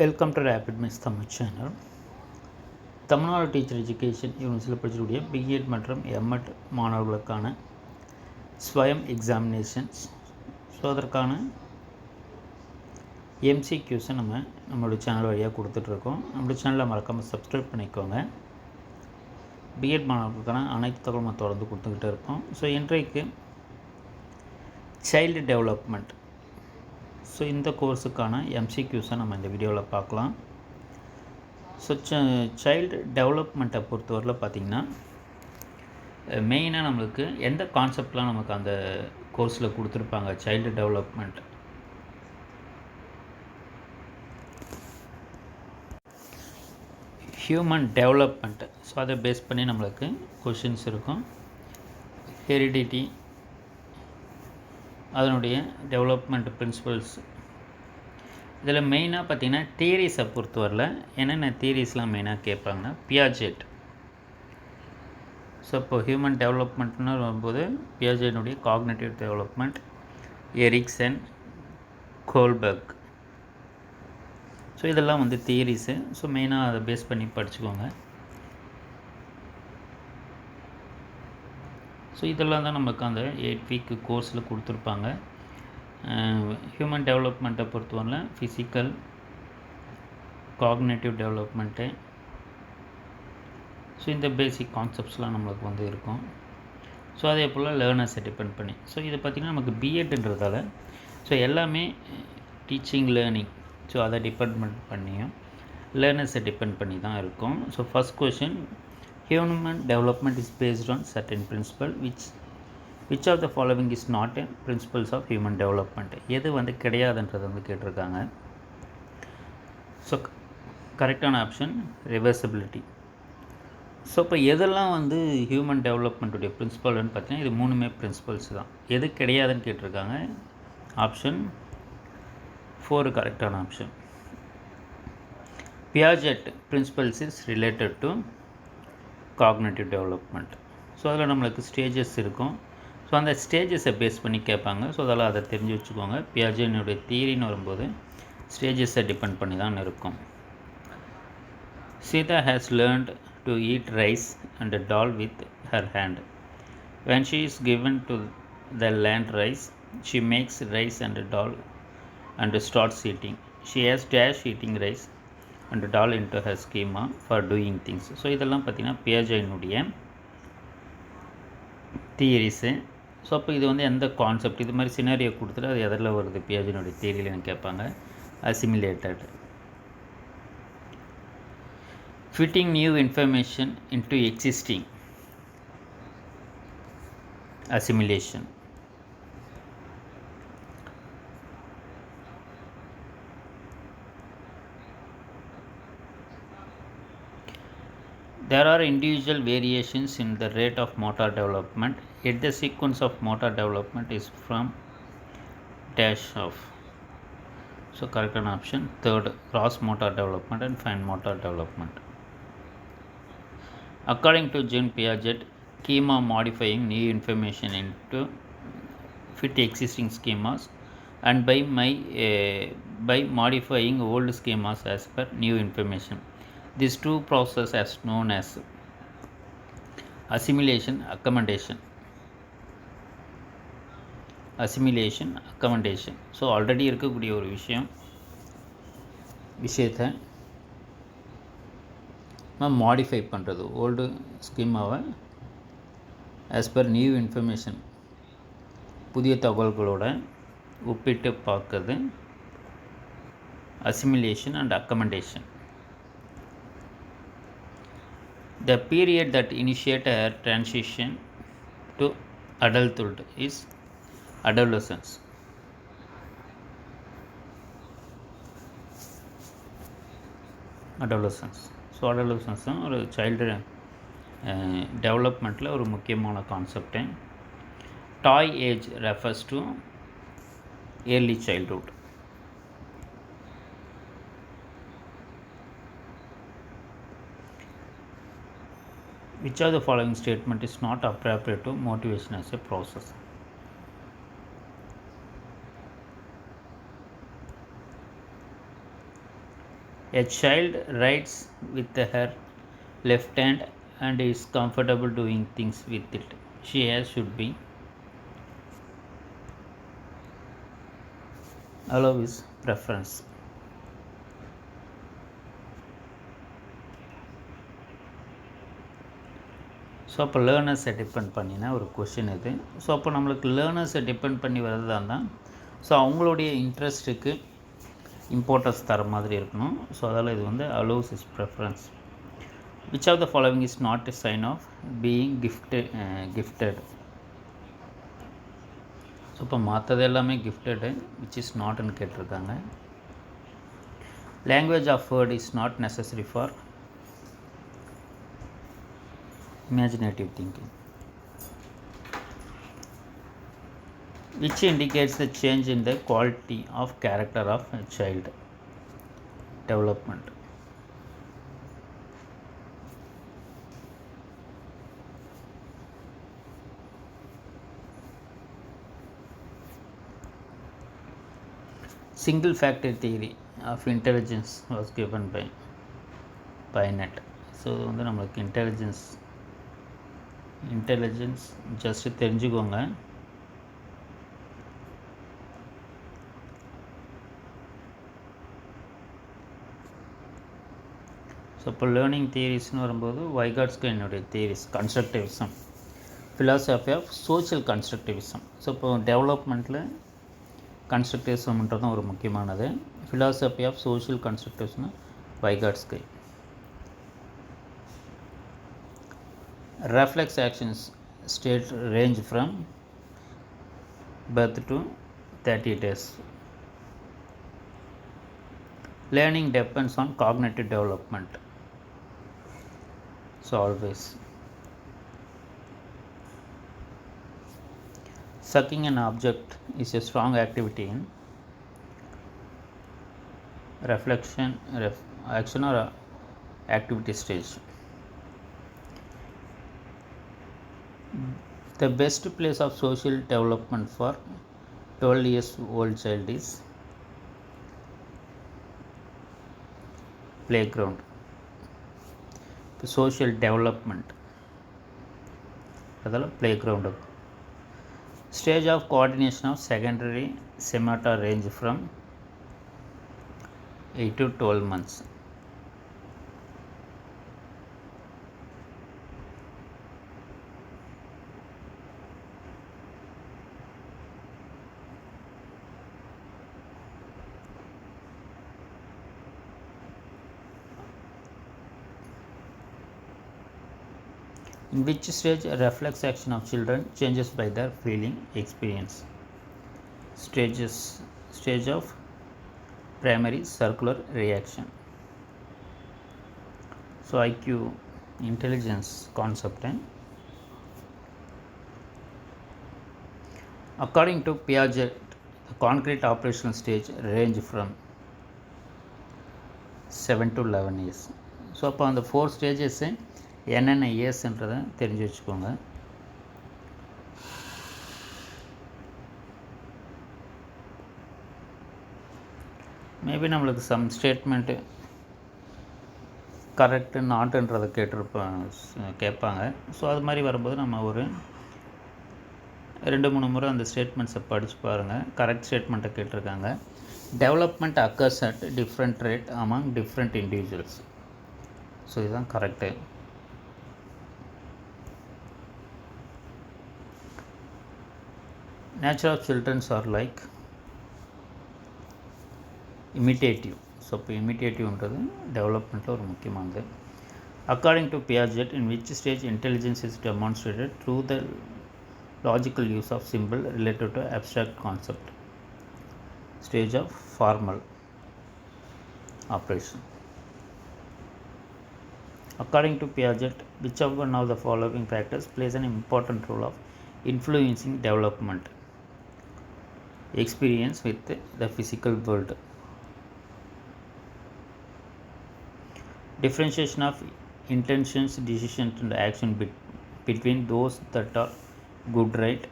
Welcome to RAPIDMINDS Tamil channel. Tamil Nadu teacher education யூனிவர்சிட்டியில் படிக்கக்கூடிய B.Ed மற்றும் M.Ed மாணவர்களுக்கான ஸ்வயம் எக்ஸாமினேஷன்ஸ். ஸோ அதற்கான MCQS நம்மளுடைய சேனல் வழியாக கொடுத்துட்ருக்கோம். நம்மளுடைய சேனலை மறக்காமல் சப்ஸ்கிரைப் பண்ணிக்கோங்க. B.Ed மாணவர்களுக்கான அனைத்து தகவலும் தொடர்ந்து கொடுத்துக்கிட்டே இருப்போம். ஸோ இன்றைக்கு சைல்டு டெவலப்மெண்ட், ஸோ இந்த கோர்ஸுக்கான MCQஸை நம்ம இந்த வீடியோவில் பார்க்கலாம். ஸோ சைல்டு டெவலப்மெண்ட்டை பொறுத்தவரையில் பார்த்திங்கன்னா மெயினாக நம்மளுக்கு எந்த கான்செப்ட்லாம் நமக்கு அந்த கோர்ஸில் கொடுத்துருப்பாங்க. Child development, human development, so அதை பேஸ் பண்ணி நம்மளுக்கு கொஷின்ஸ் இருக்கும். ஹெரிடிட்டி, அதனுடைய டெவலப்மெண்ட் பிரின்சிபல்ஸ். இதில் மெயினாக பார்த்திங்கன்னா தியரிஸை பொறுத்தவரையில் என்னென்ன தியரிஸ்லாம் மெயினாக கேட்பாங்கன்னா பியாஜெட். ஸோ இப்போ ஹியூமன் டெவலப்மெண்ட்னு வரும்போது பியாஜெட்னுடைய cognitive development, Erikson, Kohlberg, so இதெல்லாம் தியரிஸு. ஸோ மெயினாக அதை பேஸ் பண்ணி படிச்சுக்கோங்க. ஸோ இதெல்லாம் தான் நமக்கு அந்த 8 வீக் கோர்ஸில் கொடுத்துருப்பாங்க. ஹியூமன் டெவலப்மெண்ட்டை பொறுத்தவரையில் ஃபிசிக்கல், காக்னேட்டிவ் டெவலப்மெண்ட்டு, ஸோ இந்த பேசிக் கான்செப்ட்ஸ்லாம் நம்மளுக்கு இருக்கும். ஸோ அதே போல் லேர்னர்ஸை டிபெண்ட் பண்ணி. ஸோ இது பார்த்திங்கன்னா நமக்கு B.Edன்றதால ஸோ எல்லாமே டீச்சிங் லேர்னிங், ஸோ அதை டிபெண்ட் பண்ணியும் லேர்னர்ஸை டிபெண்ட் பண்ணி தான் இருக்கும். So first question, human development is based on certain principle which of the following is not a principles of human development. எது கிடையாதுன்றது கேட்டிருக்காங்க. ஸோ கரெக்டான ஆப்ஷன் ரிவர்சிபிலிட்டி. ஸோ இப்போ எதெல்லாம் ஹியூமன் டெவலப்மெண்ட்டுடைய பிரின்சிபல்னு பார்த்தீங்கன்னா இது மூணுமே பிரின்சிபல்ஸ் தான். எது கிடையாதுன்னு கேட்டிருக்காங்க. ஆப்ஷன் 4 கரெக்டான option. Piaget principles is related to cognitive development. So அதில் நம்மளுக்கு ஸ்டேஜஸ் இருக்கும். ஸோ அந்த ஸ்டேஜஸை பேஸ் பண்ணி கேட்பாங்க. ஸோ அதெல்லாம் அதை தெரிஞ்சு வச்சுக்கோங்க. பியாஜெட்னுடைய தியரின்னு வரும்போது ஸ்டேஜஸை டிபெண்ட் பண்ணி தான் இருக்கும். Sita has learned to eat rice and dal with her hand. When she is given to the land rice she makes rice and dal and starts eating. She has dash eating rice and doll into her schema for doing things. So இதெல்லாம் பார்த்திங்கன்னா பியாஜெட்னுடைய theories. So அப்போ இது எந்த concept, இது மாதிரி scenario கொடுத்துட்டு அது எதில் வருது பியாஜெட்னுடைய தியரியில் கேட்பாங்க. Assimilated, fitting new information into existing, assimilation. There are individual variations in the rate of motor development, yet the sequence of motor development is from dash of. So correct option third, gross motor development and fine motor development. According to Jean Piaget, schema modifying new information into fit existing schemas and by modifying old schemas as per new information. These two processes are known as assimilation, accommodation. Assimilation, accommodation. So already இருக்கக்கூடிய ஒரு விஷயத்தை நம்ம modify பண்ணுறது, old ஸ்கீமாவை as per new information, புதிய தகவல்களோட ஒப்பிட்டு பார்க்குறது assimilation and accommodation. The period that initiates a transition to adulthood is adolescence. Adolescence. So adolescence தான் ஒரு சைல்டு டெவலப்மெண்ட்டில் ஒரு முக்கியமான concept. Toy age refers to early childhood. Which of the following statement is not appropriate to motivation as a process? A child writes with her left hand and is comfortable doing things with it. She has should be allow his preference. So அப்போ லேர்னர்ஸை depend பண்ணினா ஒரு question இது. So அப்போ நம்மளுக்கு லேர்னர்ஸை depend பண்ணி வரதா இருந்தால் so அவங்களுடைய இன்ட்ரெஸ்ட்டுக்கு இம்பார்ட்டன்ஸ் தர மாதிரி இருக்கணும். ஸோ அதால் இது வந்து allows is preference. Which of the following is not a sign of being gifted. So இப்போ மற்றது எல்லாமே கிஃப்டடு, விச் இஸ் நாட்னு கேட்டிருக்காங்க. Language of word is not necessary for imaginative thinking, which indicates the change in the quality of character of a child development. Single factor theory of intelligence was given by Piaget. So வந்து நம்மளுக்கு intelligence just தெரிஞ்சுக்கோங்க. So இப்போ learning தியரிஸ்னு வரும்போது வைகாட்ஸ்க்கு என்னுடைய theories constructivism, philosophy of social constructivism. So இப்போ டெவலப்மெண்ட்டில் கன்ஸ்ட்ரக்டிவிசம்ன்றதும் ஒரு முக்கியமானது. ஃபிலாசபி ஆஃப் சோஷியல் கன்ஸ்ட்ரக்டிவிசம்னா வைகாட்ஸ்க்கு. Reflex actions state range from birth to 30 days. Learning depends on cognitive development. So always. Sucking an object is a strong activity in reflection, action or activity stage. The best place of social development for 12 years old child is playground. The social development adala playground. Stage of coordination of secondary semata range from 8 to 12 months. In which stage a reflex action of children changes by their feeling experience. Stage of primary circular reaction. So IQ intelligence concept. According to Piaget, the concrete operational stage range from 7 to 11 years. So அப்போ அந்த 4 ஸ்டேஜஸ்ஸு என்னென்ன இயர்ஸ்ன்றதை தெரிஞ்சு வச்சுக்கோங்க. Maybe நம்மளுக்கு some statement correct நாட்டுன்றதை கேட்பாங்க. So அது மாதிரி வரும்போது நம்ம ஒரு 2-3 முறை அந்த ஸ்டேட்மெண்ட்ஸை படித்து பாருங்கள். கரெக்ட் ஸ்டேட்மெண்ட்டை கேட்டிருக்காங்க. Development occurs at different rate among different individuals. So இதுதான் correct. Nature of children are like imitative. So இப்போ இமிட்டேட்டிவ்ன்றது டெவலப்மெண்ட்டில் ஒரு முக்கியமானது. According to Piaget, in which stage intelligence is demonstrated through the logical use of symbol related to abstract concept. Stage of formal operation. According to Piaget, which of one of the following factors plays an important role of influencing development? Experience with the physical world. Differentiation of intentions, decisions and action between those that are good, right,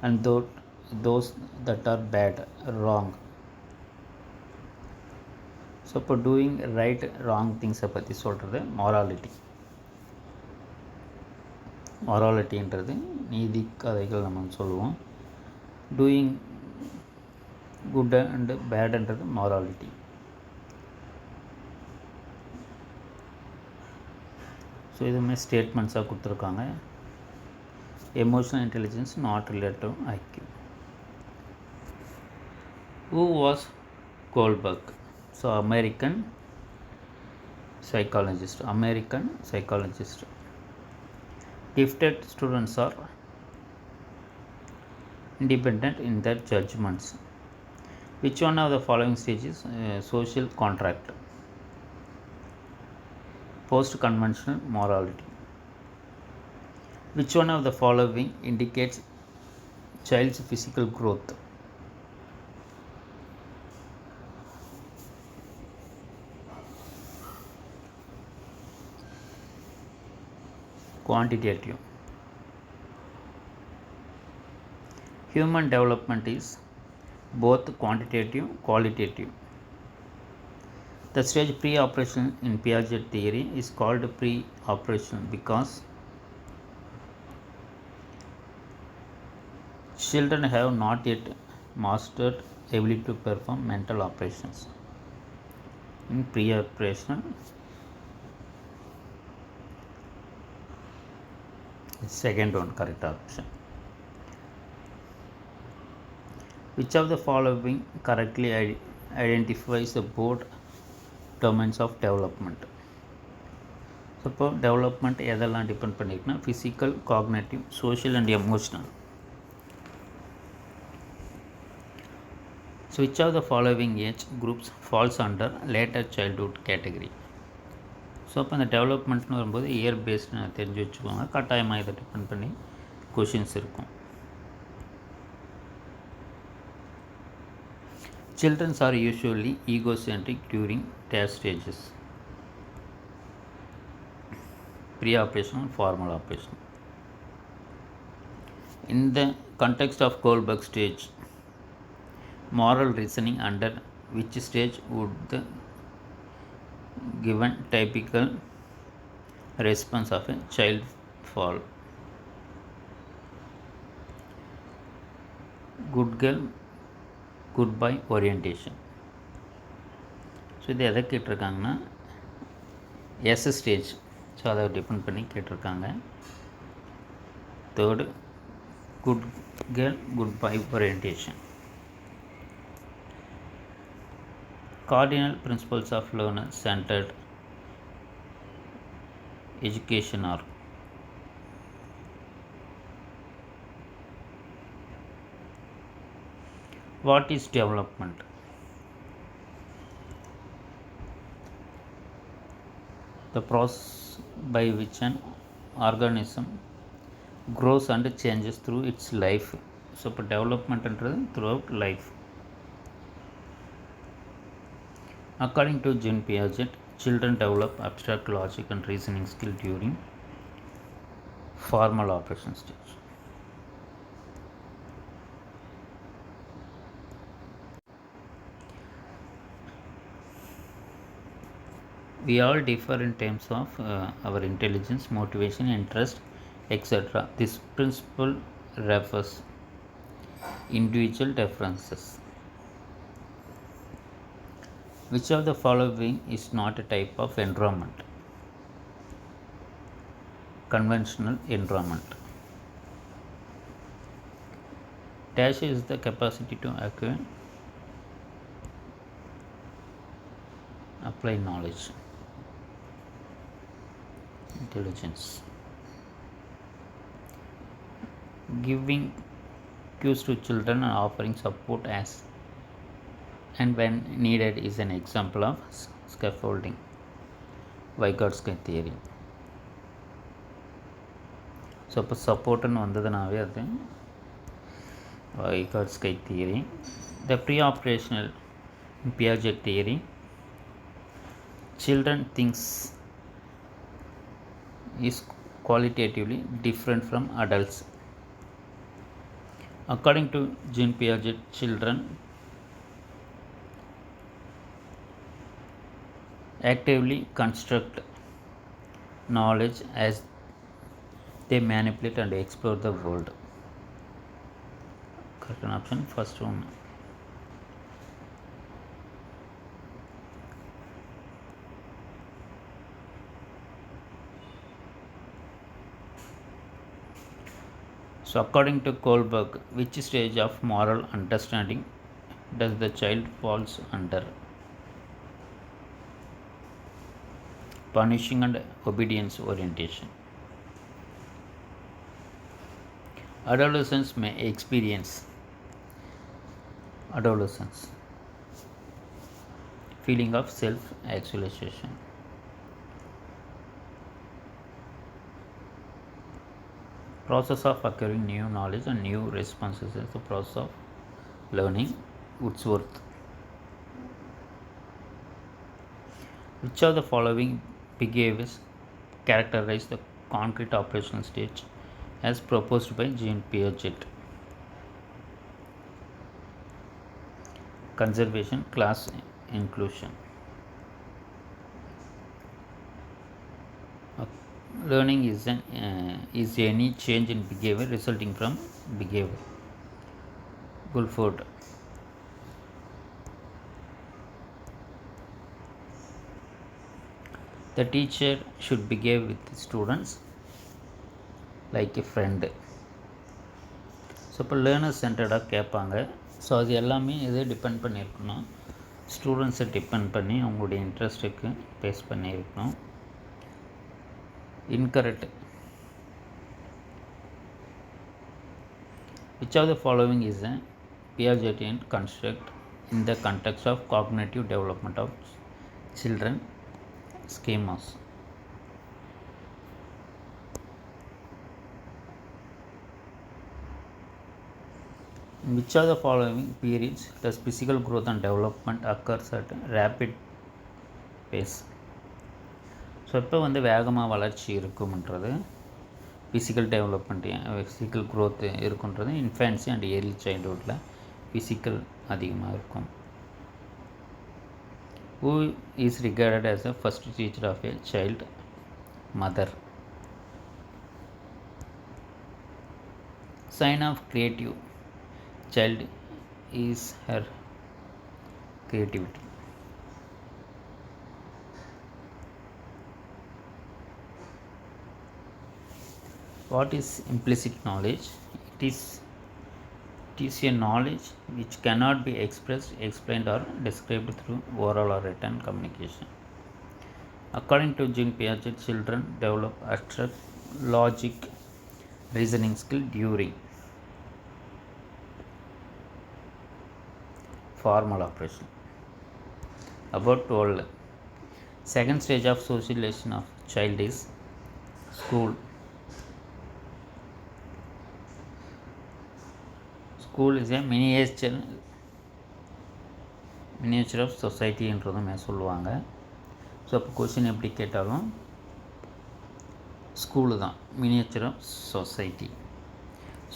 and those that are bad, wrong. So இப்போ doing right wrong திங்ஸை பற்றி சொல்கிறது மாராலிட்டின்றது நீதி கதைகள் நம்ம சொல்லுவோம். Doing good and பேடுன்றது மாராலிட்டி. ஸோ இதுவுமே ஸ்டேட்மெண்ட்ஸாக கொடுத்துருக்காங்க. Emotional intelligence not related to IQ. Who was Goldberg? So American psychologist. Gifted students are independent in their judgments. Which one of the following stages social contract? Post conventional morality. Which one of the following indicates child's physical growth? Quantitative. Human development is both quantitative qualitative. The stage pre-operational in Piaget theory is called pre-operational because children have not yet mastered ability to perform mental operations. In pre-operational, second one correct option. Which of the following correctly identifies the both domains of development? So இப்போ development எதெல்லாம் depend பண்ணியிருக்குன்னா physical, cognitive, social and emotional. So which of the following age groups falls under later childhood category? So அப்போ அந்த டெவலப்மெண்ட்னு வரும்போது year based தெரிஞ்சு வச்சுக்கோங்க. கட்டாயமாக இதை டிபெண்ட் பண்ணி கொஷின்ஸ் இருக்கும். Children are usually egocentric during their stages. Pre-operational, formal operation. In the context of Goldberg stage, moral reasoning under which stage would the given typical response of a child fall? Good girl, good boy orientation. So இது எதை கேட்டிருக்காங்கன்னா S stage. So அதை depend பண்ணி கேட்டிருக்காங்க. Third good girl, good boy orientation. Cardinal principles of learner centred education are What is development? The process by which an organism grows and changes through its life. So இப்போ டெவலப்மெண்ட்ன்றது throughout life. According to Piaget, children develop abstract logic and reasoning skill during formal operation stage. We all differ in terms of our intelligence, motivation, interest, etc. This principle refers individual differences. Which of the following is not a type of environment? Conventional environment. Dash is the capacity to acquire, apply knowledge. Intelligence. Giving cues to children and offering support as and when needed is an example of scaffolding. Vygotsky theory. So இப்போ சப்போர்ட்டுன்னு வந்ததுனாவே அது Vygotsky theory. The pre-operational Piaget theory. Children thinks is qualitatively different from adults. According to Piaget, children actively construct knowledge as they manipulate and explore the world. Correct option, first one. So according to Kohlberg, which stage of moral understanding does the child falls under? Punishing and obedience orientation. Adolescents may experience feeling of self-actualization. Process of acquiring new knowledge and new responses is the process of learning. Wordsworth. Which of the following behaviors characterize the concrete operational stage as proposed by Jean Piaget? Conservation, class inclusion. Learning is any change in behavior resulting from behavior. Guilford. The teacher should behave with students like a friend. So இப்போ learner சென்டர்டாக கேட்பாங்க. So அது எல்லாமே எது depend பண்ணியிருக்கணும், ஸ்டூடெண்ட்ஸை depend பண்ணி அவங்களுடைய இன்ட்ரெஸ்ட்டுக்கு base பண்ணியிருக்கணும். Incorrect. Which of the following is a Piagetian construct in the context of cognitive development of children? Schemas. In which of the following periods does physical growth and development occurs at rapid pace? So இப்போ வேகமாக வளர்ச்சி இருக்கும்ன்றது physical development, physical growth இருக்குன்றது infancy and early சைல்ட்ஹுட்டில் physical அதிகமாக இருக்கும். Who is regarded as the first teacher of a child? Mother. Sign of creative child is her creativity. What is implicit knowledge? It is a knowledge which cannot be expressed, explained or described through oral or written communication. According to Jean Piaget, children develop abstract logic reasoning skill during formal operation. About 12. Second stage of socialization of child is school. School is a miniature of society என்றதுமே சொல்லுவாங்க. So அப்போ question எப்படி கேட்டாலும் school தான் miniature of society.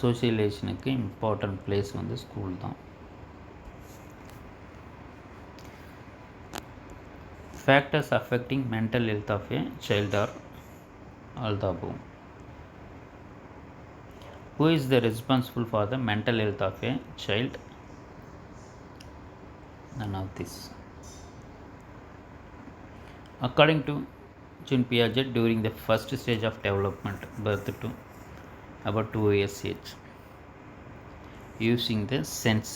சோஷியலைசேஷனுக்கு important place school தான். Factors affecting mental health of a child are all the above. Who is the responsible for the mental health of a child? None of this. According to Jean Piaget, during the first stage of development, birth to about 2 years age, using the sense.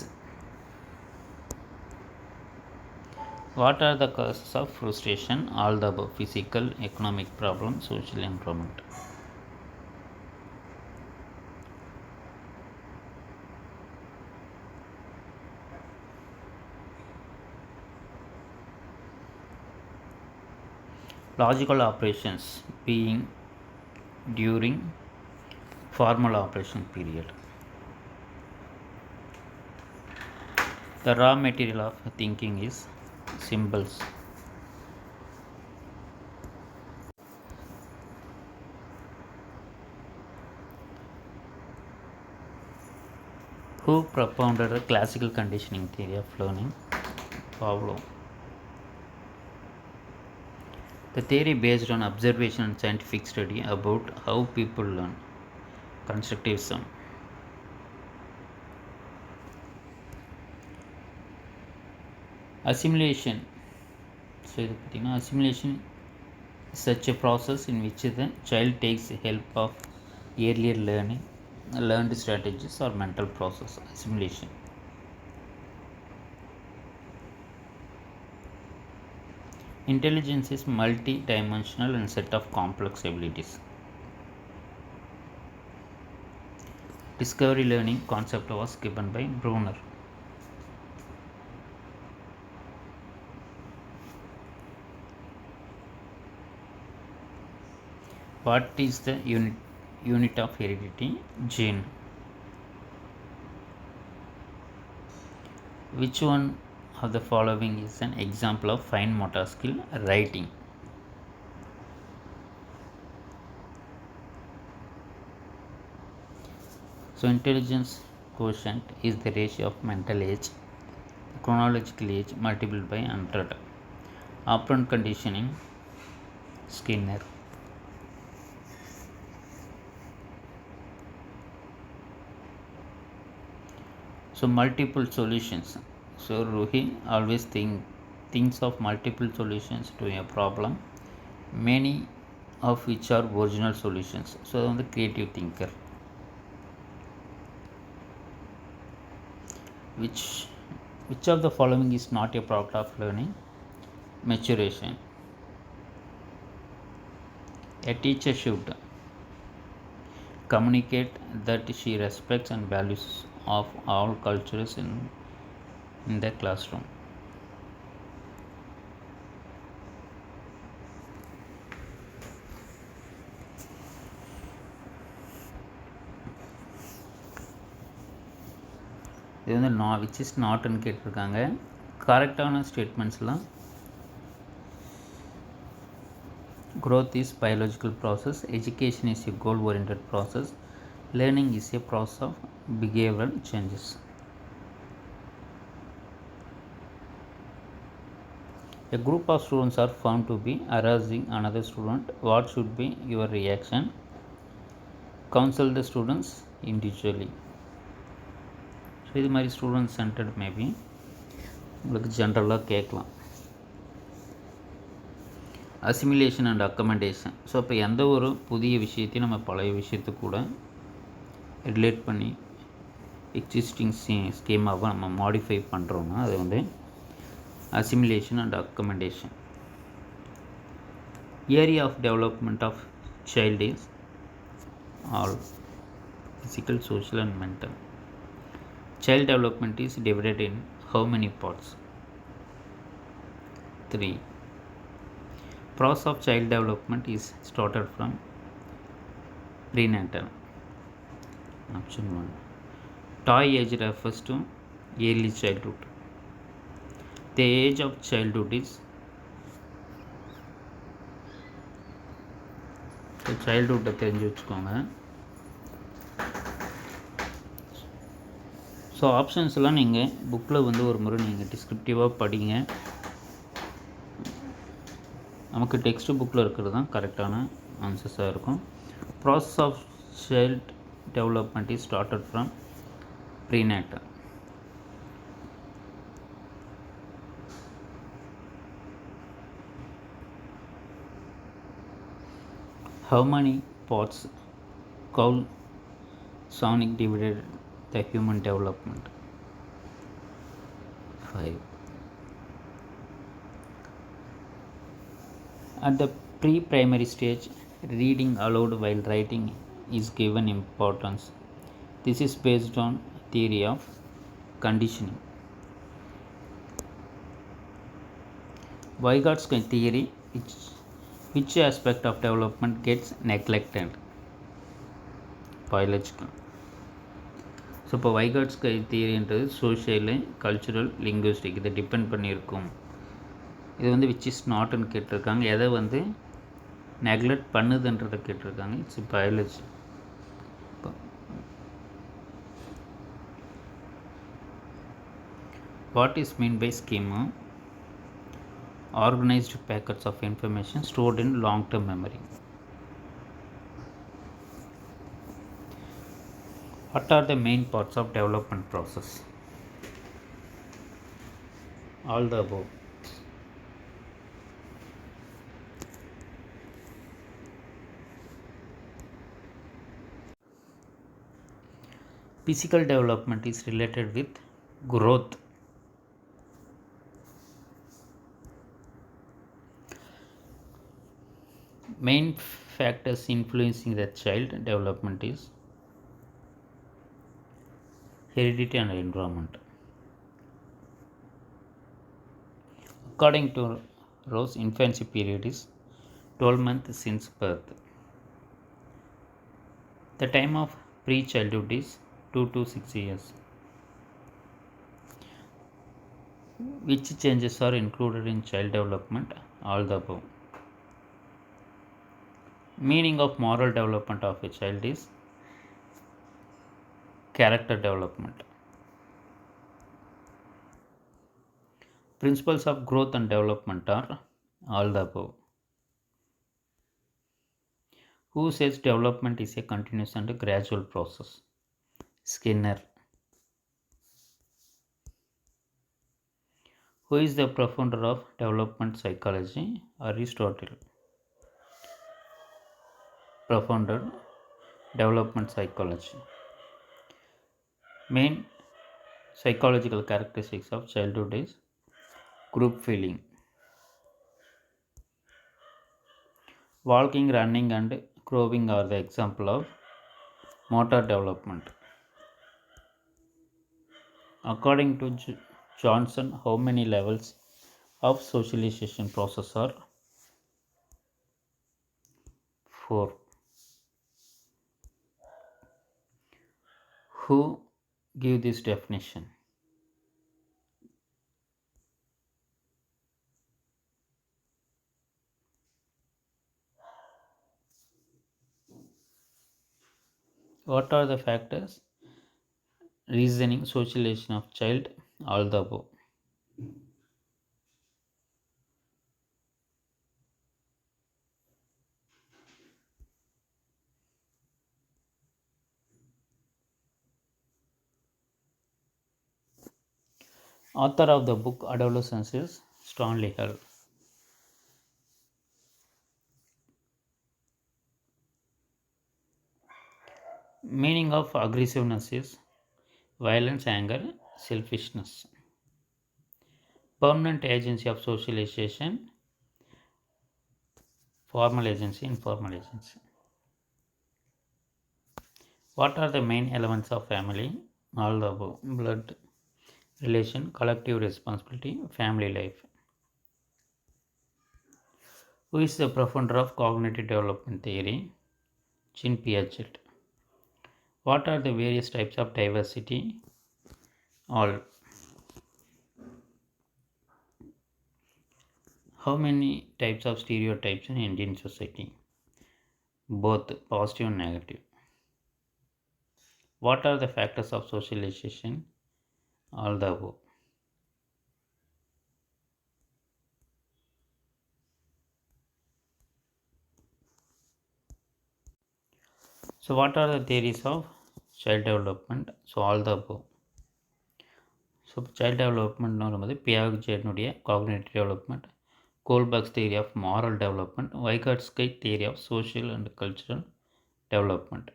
What are the causes of frustration? All the above: physical, economic problems, social environment. Logical operations being during formal operation period. The raw material of thinking is symbols. Who propounded the classical conditioning theory of learning? Pavlov. The theory based on observation and scientific study about how people learn. Constructivism. Assimilation. So assimilation is such a process in which the child takes help of earlier learned strategies or mental process. Assimilation. Intelligence is multi-dimensional and set of complex abilities. Discovery learning concept was given by Bruner. What is the unit of heredity? Gene. Which one of the following is an example of fine motor skill? Writing. So intelligence quotient is the ratio of mental age, chronological age multiplied by 100. Operant conditioning, Skinner. So multiple solutions. So Ruhi always thinks of multiple solutions to a problem, many of which are original solutions. So the creative thinker. Which of the following is not a product of learning? Maturation. A teacher should communicate that she respects and values of all cultures in the classroom. இது வந்து which is நாட்னு கேட்டிருக்காங்க. கரெக்டான ஸ்டேட்மெண்ட்ஸ்லாம் growth is biological process, education is a goal oriented process, learning is a process of behavioral changes. A group of students are found to be harassing another student. What should be your reaction? Counsel the students individually. So இது மாதிரி student centred maybe உங்களுக்கு ஜென்ரலாக கேட்கலாம். Assimilation and accommodation. So இப்போ எந்த ஒரு புதிய விஷயத்தையும் நம்ம பழைய விஷயத்துக்கு கூட ரிலேட் பண்ணி எக்ஸிஸ்டிங் ஸ்கீமாவை நம்ம மாடிஃபை பண்ணுறோன்னா அது வந்து assimilation and accommodation. Area of development of child is all physical, social and mental. Child development is divided in how many parts? 3. Process of child development is started from prenatal. Option 1. Toy age refers to early childhood. The age of childhood is childhood தெரிஞ்சு வச்சுக்கோங்க. So ஆப்ஷன்ஸ்லாம் நீங்கள் புக்கில் வந்து ஒரு முறை நீங்கள் டிஸ்கிரிப்டிவாக படிங்க. நமக்கு டெக்ஸ்ட் புக்கில் இருக்கிறது தான் கரெக்டான ஆன்சர்ஸாக இருக்கும். Process of child development is started from prenatal. How many parts Carl Sonic divided the human development? 5. At the pre-primary stage, reading aloud while writing is given importance. This is based on theory of conditioning. Vygotsky theory, which aspect of development gets neglected? Biological. So இப்போ வைகாட்ஸ்கை தியரின்றது social, cultural, linguistic இதை depend பண்ணியிருக்கும். இது வந்து which is நாட்னு கேட்டிருக்காங்க. எதை வந்து neglect பண்ணுதுன்றதை கேட்டிருக்காங்க. It's biology. What is mean by schema? organized packets of information stored in long-term memory. What are the main parts of development process? All the above. Physical development is related with growth. Main factors influencing the child development is heredity and environment. According to Rose, infancy period is 12 months since birth. The time of pre-childhood is 2 to 6 years. Which changes are included in child development? All the above. Meaning of moral development of a child is character development. Principles of growth and development are all the above. Who says development is a continuous and a gradual process? Skinner. Who is the profounder of development psychology? Aristotle. Profounder development psychology. Main psychological characteristics of childhood is group feeling. Walking, running, and crawling are the example of motor development. According to Johnson, how many levels of socialization process are? 4. Who give this definition? What are the factors? Reasoning, socialization of child, all the above. Author of the book Adolescence is Stanley Hall. Meaning of aggressiveness is violence, anger, selfishness. Permanent agency of socialization, formal agency, informal agency. What are the main elements of family? All the above. Blood relation, collective responsibility, family life. Who is the profounder of cognitive development theory? Jean Piaget. What are the various types of diversity? All. How many types of stereotypes in Indian society? Both positive and negative. What are the factors of socialization? All the above. So, what are the theories of child development? So, all the above. So, child development வரும்போது Piaget cognitive development, Kohlberg's theory of moral development, Vygotsky's theory of social and cultural development.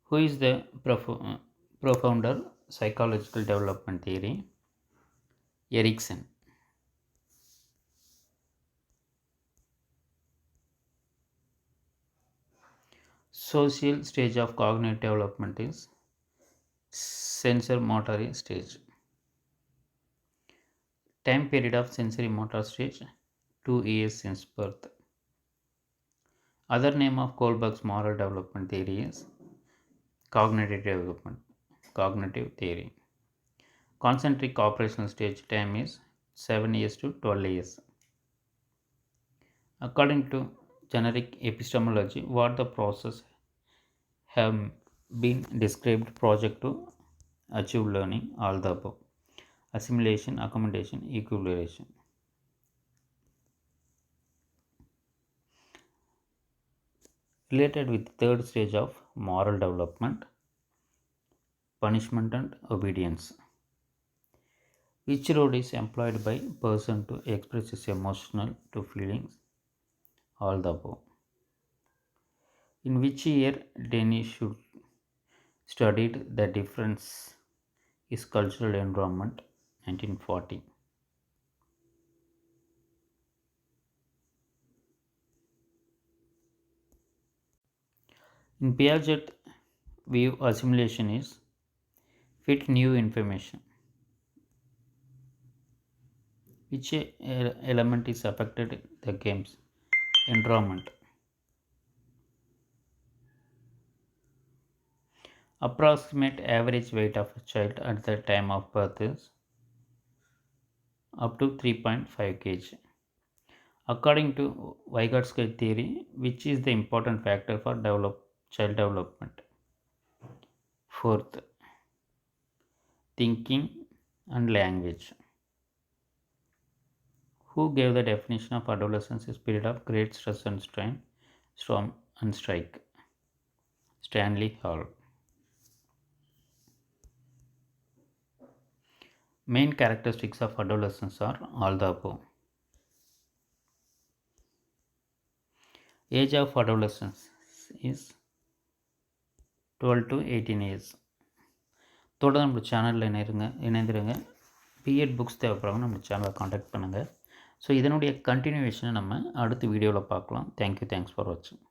Who is the profounder psychological development theory? Erikson. Social stage of cognitive development is sensor motor stage. Time period of sensory motor stage 2 years since birth. Other name of Kohlberg's moral development theory is cognitive development, cognitive theory. Concentric operational stage time is 7 years to 12 years. According to generic epistemology, what the process have been described project to achieve learning, all the above. assimilation, accommodation, equilibration. Related with third stage of moral development, punishment and obedience. Which road is employed by person to express his emotional to feelings? All the above. In which year Danish should studied the difference is cultural environment? 1940. In Piaget view, assimilation is fit new information. Which element is affected the games? Environment. Approximate average weight of a child at the time of birth is up to 3.5 kg. According to Vygotsky theory, which is the important factor for child development? Fourth, thinking and language. Who gave the definition of adolescence as period of great stress and strain, storm and strike? Stanley Hall. Main characteristics of adolescence are all the above. Age of adolescence is 12 to 18 years. தொடர்ந்து நம்ம சேனலில் இணைந்திருங்க. B.Ed books தேவைப்படுறவங்க நம்ம சேனலை contact பண்ணுங்கள். So இதனுடைய கண்டினியூவேஷனை நம்ம அடுத்த வீடியோவில் பார்க்கலாம். தேங்க்யூ, தேங்க்ஸ் ஃபார் வாட்சிங்.